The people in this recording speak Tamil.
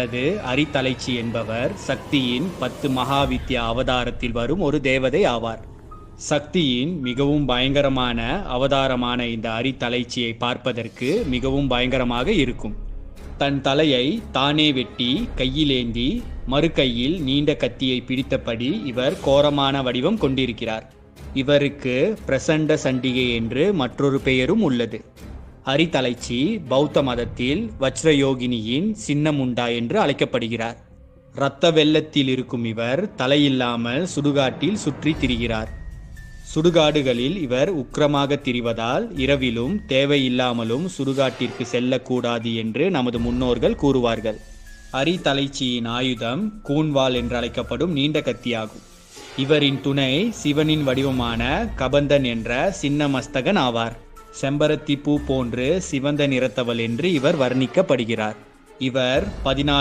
அல்லது அரித்தலைச்சி என்பவர் சக்தியின் 10 மகாவித்யா அவதாரத்தில் வரும் ஒரு தேவதை ஆவார். சக்தியின் மிகவும் பயங்கரமான அவதாரமான இந்த அரித்தலைச்சியை பார்ப்பதற்கு மிகவும் பயங்கரமாக இருக்கும். தன் தலையை தானே வெட்டி கையிலேந்தி மறு கையில் நீண்ட கத்தியை பிடித்தபடி இவர் கோரமான வடிவம் கொண்டிருக்கிறார். இவருக்கு பிரசண்ட சண்டிகை என்று மற்றொரு பெயரும் உள்ளது. அரித்தலைச்சி பௌத்த மதத்தில் வஜ்ரயோகினியின் சின்னமுண்டா என்று அழைக்கப்படுகிறார். இரத்த வெள்ளத்தில் இருக்கும் இவர் தலையில்லாமல் சுடுகாட்டில் சுற்றி திரிகிறார். சுடுகாடுகளில் இவர் உக்கிரமாக திரிவதால் இரவிலும் தேவையில்லாமலும் சுடுகாட்டிற்கு செல்லக்கூடாது என்று நமது முன்னோர்கள் கூறுவார்கள். அரித்தலைச்சியின் ஆயுதம் கூன்வாள் என்று அழைக்கப்படும் நீண்ட கத்தியாகும். இவரின் துணை சிவனின் வடிவமான கபந்தன் என்ற சின்ன மஸ்தகன் ஆவார். செம்பருத்தி பூ போன்று சிவந்த நிறத்தவள் என்று இவர் வர்ணிக்கப்படுகிறார். இவர் 14